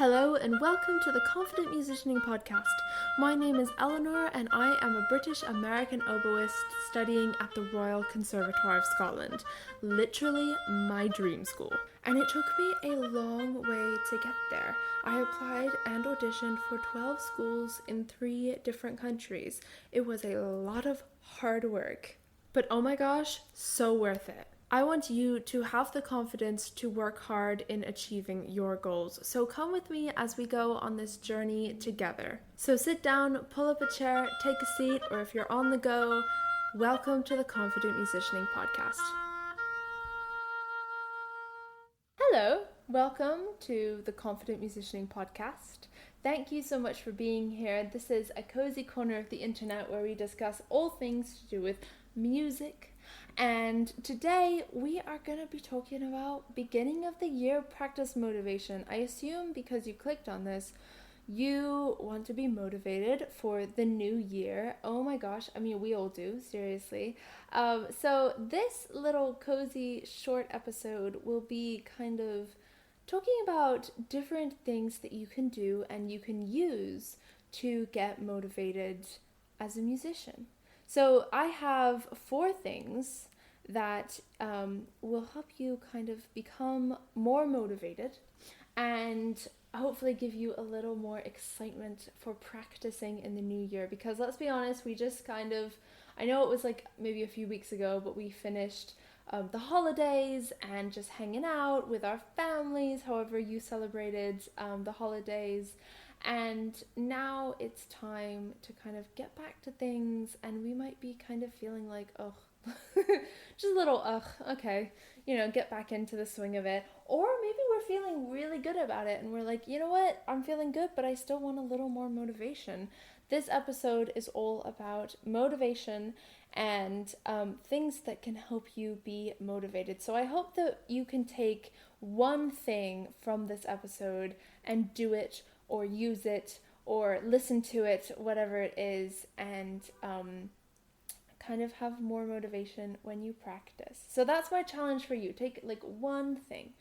Hello and welcome to the Confident Musicianing Podcast. My name is Eleanor and I am a British American oboist studying at the Royal Conservatoire of Scotland, literally my dream school. And it took me a long way to get there. I applied and auditioned for 12 schools in 3 different countries. It was a lot of hard work, but oh my gosh, so worth it. I want you to have the confidence to work hard in achieving your goals. So come with me as we go on this journey together. So sit down, pull up a chair, take a seat, or if you're on the go, welcome to the Confident Musicianing Podcast. Hello, welcome to the Confident Musicianing Podcast. Thank you so much for being here. This is a cozy corner of the internet where we discuss all things to do with music. And today we are going to be talking about beginning of the year practice motivation. I assume because you clicked on this, you want to be motivated for the new year. Oh my gosh, I mean, we all do, seriously. So this little cozy short episode will be kind of talking about different things that you can do and you can use to get motivated as a musician. So I have 4 things that will help you kind of become more motivated and hopefully give you a little more excitement for practicing in the new year. Because let's be honest, we just kind of, I know it was like maybe a few weeks ago, but we finished the holidays and just hanging out with our families, however you celebrated the holidays. And now it's time to kind of get back to things, and we might be kind of feeling like, oh, just a little, okay, get back into the swing of it. Or maybe we're feeling really good about it and we're like, you know what, I'm feeling good, but I still want a little more motivation. This episode is all about motivation and things that can help you be motivated. So I hope that you can take one thing from this episode and do it or use it or listen to it, whatever it is, and kind of have more motivation when you practice. So that's my challenge for you. Take like one thing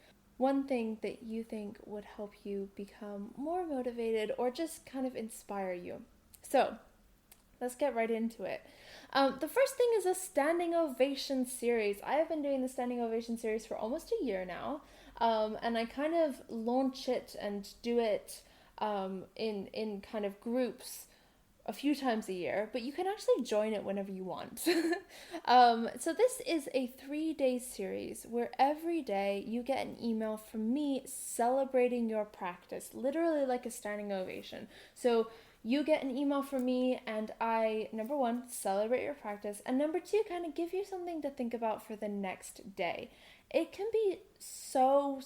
that you think would help you become more motivated or just kind of inspire you. So let's get right into it. The first thing is a standing ovation series. I have been doing the standing ovation series for almost a year now, and I kind of launch it and do it in kind of groups a few times a year, but you can actually join it whenever you want. So this is a 3-day series where every day you get an email from me celebrating your practice, literally like a standing ovation. So you get an email from me and I, number 1, celebrate your practice, and number 2, kind of give you something to think about for the next day. It can be so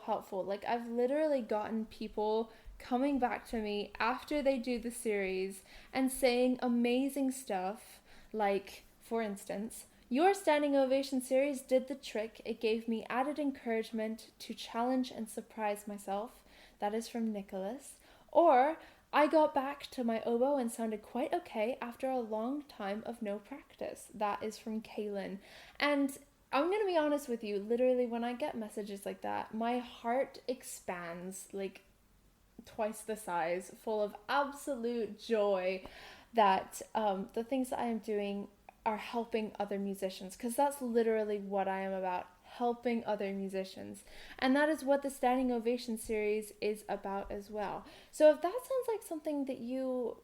helpful. Like, I've literally gotten people coming back to me after they do the series and saying amazing stuff like, for instance, your standing ovation series did the trick. It gave me added encouragement to challenge and surprise myself. That is from Nicholas. Or, I got back to my oboe and sounded quite okay after a long time of no practice. That is from Kaylin. And I'm going to be honest with you, literally when I get messages like that, my heart expands like twice the size, full of absolute joy that the things that I am doing are helping other musicians, because that's literally what I am about, helping other musicians. And that is what the Standing Ovation series is about as well. So if that sounds like something that you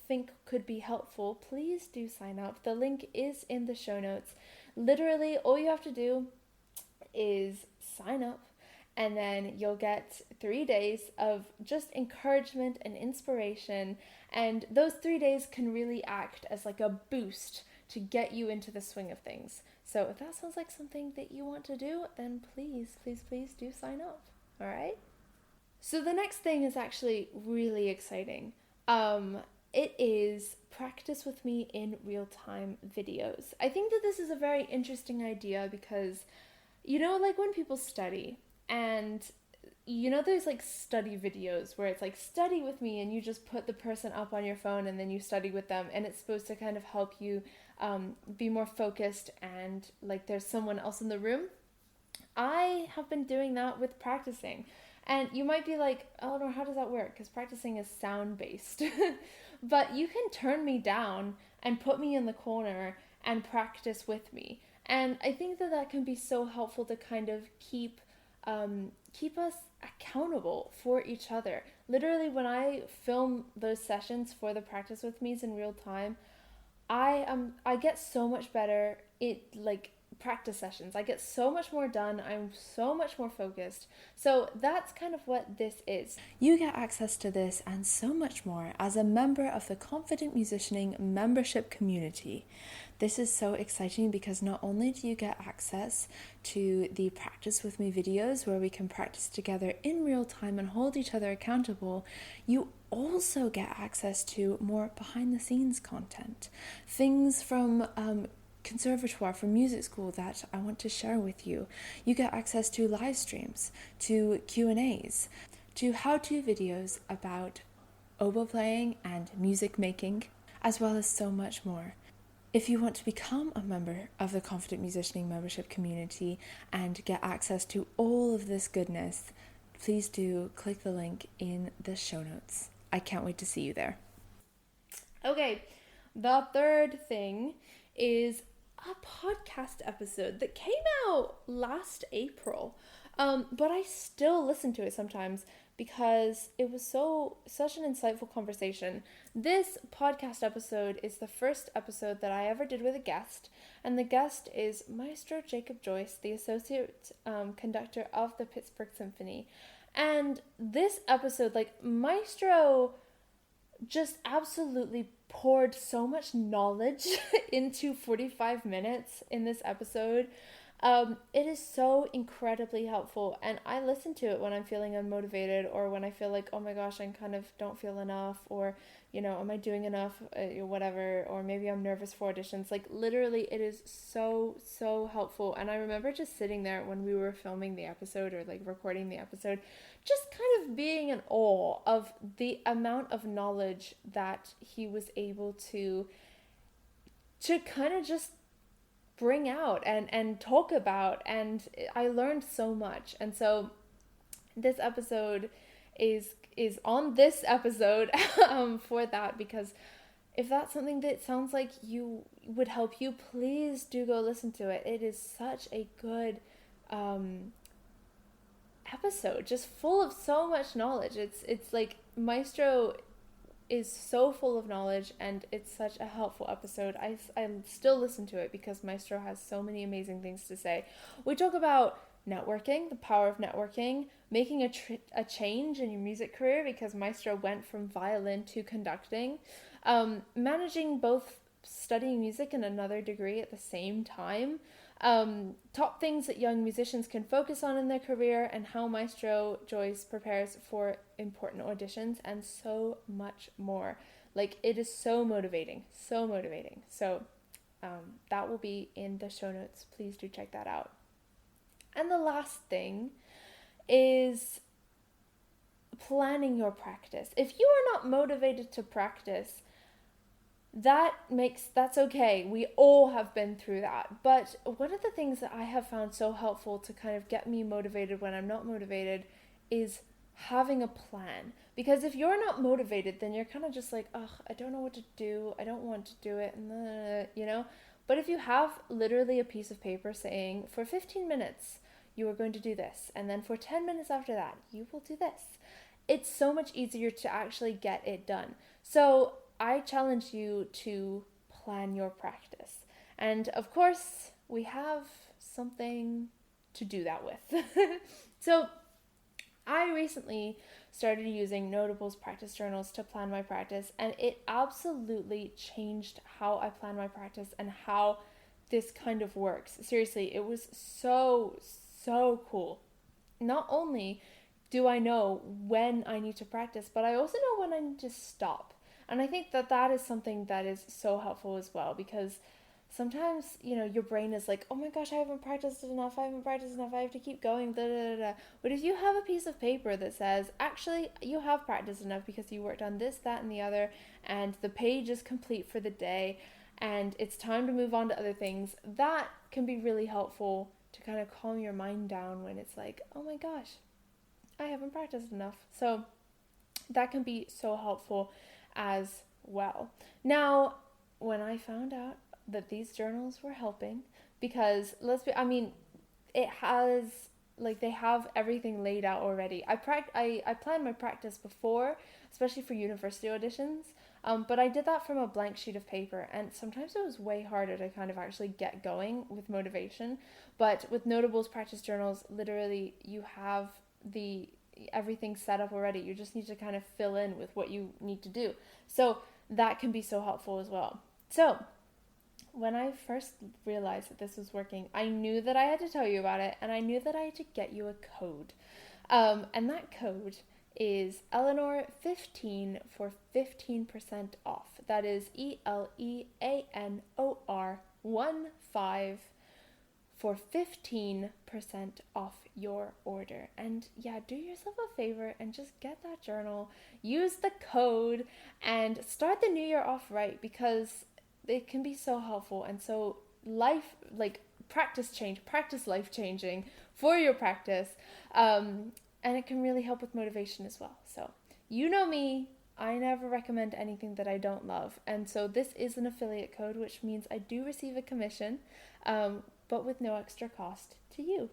think could be helpful, please do sign up. The link is in the show notes. Literally, all you have to do is sign up, and then you'll get 3 days of just encouragement and inspiration. And those 3 days can really act as like a boost to get you into the swing of things. So if that sounds like something that you want to do, then please do sign up. All right? So the next thing is actually really exciting. It is practice with me in real-time videos. I think that this is a very interesting idea because, like when people study, and there's like study videos where it's like study with me and you just put the person up on your phone and then you study with them, and it's supposed to kind of help you be more focused and like there's someone else in the room. I have been doing that with practicing, And you might be like, oh no, how does that work? Because practicing is sound based. But you can turn me down and put me in the corner and practice with me. And I think that that can be so helpful to kind of keep us accountable for each other. Literally, when I film those sessions for the practice with me's in real time, I get so much better. It like practice sessions. I get so much more done. I'm so much more focused. So that's kind of what this is. You get access to this and so much more as a member of the Confident Musicianing membership community. This is so exciting because not only do you get access to the practice with me videos where we can practice together in real time and hold each other accountable, you also get access to more behind the scenes content. Things from conservatoire, from music school that I want to share with you. You get access to live streams, to Q&As, to how-to videos about oboe playing and music making, as well as so much more. If you want to become a member of the Confident Musicianing membership community and get access to all of this goodness, please do click the link in the show notes. I can't wait to see you there. Okay, the third thing is a podcast episode that came out last April, but I still listen to it sometimes because it was such an insightful conversation. This podcast episode is the first episode that I ever did with a guest, and the guest is Maestro Jacob Joyce, the associate conductor of the Pittsburgh Symphony. And this episode, like, Maestro just absolutely poured so much knowledge into 45 minutes in this episode. It is so incredibly helpful, and I listen to it when I'm feeling unmotivated, or when I feel like, oh my gosh, I kind of don't feel enough, or, you know, am I doing enough, whatever, or maybe I'm nervous for auditions. Like, literally, it is so helpful. And I remember just sitting there when we were filming the episode, or like recording the episode, just kind of being in awe of the amount of knowledge that he was able to kind of just bring out and talk about, and I learned so much. And so this episode is on this episode for that, because if that's something that sounds like you would help you, please do go listen to it. It is such a good episode, just full of so much knowledge. It's like Maestro is so full of knowledge, and it's such a helpful episode. I still listen to it because Maestro has so many amazing things to say. We talk about networking, the power of networking, making a change in your music career because Maestro went from violin to conducting, managing both studying music and another degree at the same time, top things that young musicians can focus on in their career, and how Maestro Joyce prepares for important auditions, and so much more. Like, it is so motivating. So that will be in the show notes. Please do check that out. And the last thing is planning your practice. If you are not motivated to practice, that's okay. We all have been through that. But one of the things that I have found so helpful to kind of get me motivated when I'm not motivated is having a plan. Because if you're not motivated, then you're kind of just like, ugh, I don't know what to do. I don't want to do it, you know? But if you have literally a piece of paper saying, for 15 minutes, you are going to do this, and then for 10 minutes after that, you will do this, it's so much easier to actually get it done. So I challenge you to plan your practice. And of course, we have something to do that with. So I recently started using Notable's practice journals to plan my practice, and it absolutely changed how I plan my practice and how this kind of works. Seriously, it was so cool. Not only do I know when I need to practice, but I also know when I need to stop. And I think that is something that is so helpful as well, because sometimes, you know, your brain is like, oh my gosh, I haven't practiced enough, I have to keep going, But if you have a piece of paper that says, actually, you have practiced enough because you worked on this, that, and the other, and the page is complete for the day, and it's time to move on to other things, that can be really helpful to kind of calm your mind down when it's like, oh my gosh, I haven't practiced enough. So that can be so helpful as well. Now, when I found out that these journals were helping, because it has, like, they have everything laid out already. I planned my practice before, especially for university auditions. But I did that from a blank sheet of paper, and sometimes it was way harder to kind of actually get going with motivation. But with Notables practice journals, literally you have the everything set up already. You just need to kind of fill in with what you need to do. So that can be so helpful as well. So when I first realized that this was working, I knew that I had to tell you about it, and I knew that I had to get you a code. And that code is Eleanor15 for 15% off. That is ELEANOR15 for 15% off your order. And yeah, do yourself a favor and just get that journal, use the code, and start the new year off right, because it can be so helpful and so practice life changing for your practice. And it can really help with motivation as well. So, you know me, I never recommend anything that I don't love. And so this is an affiliate code, which means I do receive a commission, but with no extra cost to you.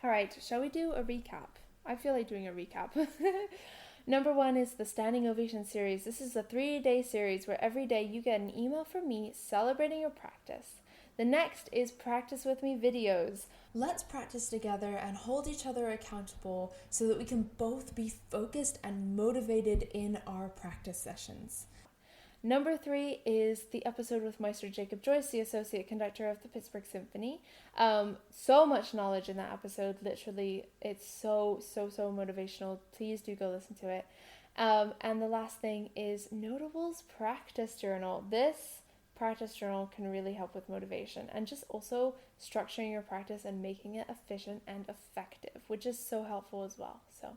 All right, shall we do a recap? I feel like doing a recap. Number 1 is the Standing Ovation series. This is a 3-day series where every day you get an email from me celebrating your practice. The next is Practice With Me videos. Let's practice together and hold each other accountable so that we can both be focused and motivated in our practice sessions. Number 3 is the episode with Maestro Jacob Joyce, the associate conductor of the Pittsburgh Symphony. So much knowledge in that episode. Literally, it's so motivational. Please do go listen to it. And the last thing is Notables Practice Journal. This practice journal can really help with motivation and just also structuring your practice and making it efficient and effective, which is so helpful as well. So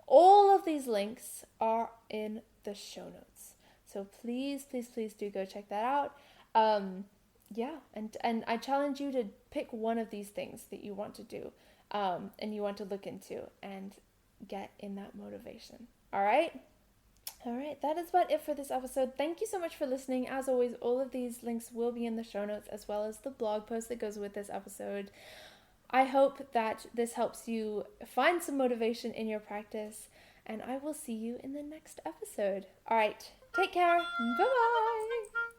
all of these links are in the show notes. So please do go check that out. And I challenge you to pick one of these things that you want to do, and you want to look into and get in that motivation. All right, that is about it for this episode. Thank you so much for listening. As always, all of these links will be in the show notes, as well as the blog post that goes with this episode. I hope that this helps you find some motivation in your practice, and I will see you in the next episode. All right, take care. Bye-bye.